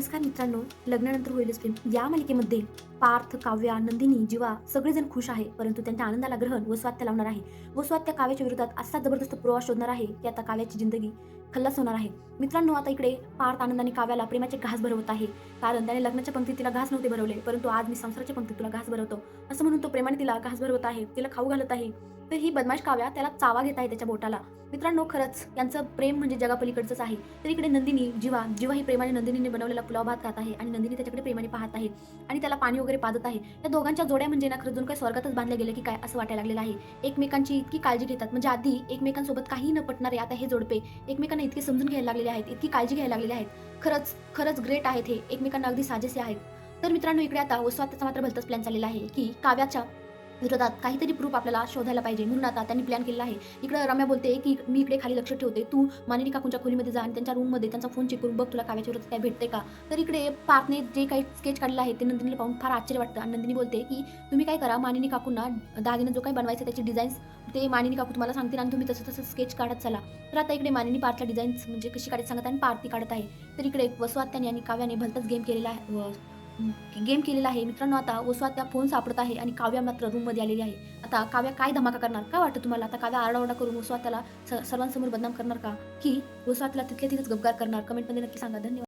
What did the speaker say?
नमस्कार मित्रांनो, लग्नानंतर होईलच प्रेम या मालिकेमध्ये पार्थ, काव्या, नंदिनी, जीवा सगळेजण खुश आहे, परंतु त्यांच्या आनंदाला ग्रहण व स्वात्या लावणार आहे. व स्वात्या काव्याच्या विरोधात असा जबरदस्त पुरावा शोधणार आहे की आता काव्याची जिंदगी खल्लास होणार आहे. मित्रांनो, आता इकडे पार्थ आनंदाने काव्याला प्रेमाचे घास भरवत आहे, कारण त्याने लग्नाच्या पंक्तीत तिला घास नव्हते भरवले, परंतु आज मी संसाराच्या पंक्तीत तुला घास भरवतो असं म्हणून तो प्रेमाने तिला घास भरवत आहे, तिला खाऊ घालत आहे. तर ही बदमाश काव्या त्याला चावा घेत आहे त्याच्या बोटाला. मित्रांनो, खरंच यांचं प्रेम म्हणजे जगापलीकडचंच आहे. तर इकडे नंदिनी, जीवा जीवा ही प्रेमाने नंदिनीने बनवलेला पुलाव भात खात आहे आणि नंदिनी त्याच्याकडे प्रेमाने पाहत आहे आणि त्याला पाणी वगैरे पाजत आहे. त्या दोघांच्या जोड्या म्हणजे ना खरंच जणू काही स्वर्गातच बांधल्या गेले की काय असं वाटायला लागलेलं आहे. एकमेकांची इतकी काळजी घेतात, म्हणजे आधी एकमेकांसोबत काही न पटणारे आता हे जोडपे एकमेकांना इतके समजून घ्यायला लागलेले आहेत, इतकी काळजी घ्यायला लागलेले आहेत. खरंच खरंच ग्रेट आहेत हे, एकमेकांना अगदी साजेसे आहेत. तर मित्रांनो, इकडे आता वसुवात्याचा मात्र भलताच प्लॅन चाललेला आहे की काव्याच्या विरोधात काहीतरी प्रूफ आपल्याला शोधायला पाहिजे, म्हणून आता त्यांनी प्लॅन केलेला आहे. इकडे रम्या बोलते की मी इकडे खाली लक्ष ठेवते, तू मानिनी काकूंच्या खोलीमध्ये जा आणि त्यांच्या रूममध्ये त्यांचा फोन चेक करून बघ तुला काव्याच्या विरोधात काय भेटते का. तर इकडे पार्थने जे काही स्केच काढलेलं आहे ते नंदिनीला पाहून फार आश्चर्य वाटतं आणि नंदिनी बोलते की तुम्ही काय करा, मानिनी काकूंना दागिने जो काही बनवायचं त्याची डिझाईन्स ते मानिनी काकू तुम्हाला सांगतील आणि तुम्ही तसं तसं स्केच काढत चला. तर आता इकडे मानिनी पार्थला डिझाईन्स म्हणजे कशी काढायची सांगत आणि पार्थ ती काढत आहे. तर इकडे वसुआत्याने आणि काव्याने भलताच गेम केलेला आहे. मित्रांनो, आता वसुआत्या फोन सापडत आहे आणि काव्या मात्र रूममध्ये आलेली आहे. आता काव्या काय धमाका करणार, काय वाटतं तुम्हाला? आता काव्या आरडाओरडा करून वसुआत्याला सर्वांसमोर बदनाम करणार का, की वसुआत्याला तिथल्या तिथेच गप्पगार करणार? कमेंटमध्ये नक्की सांगा. धन्यवाद.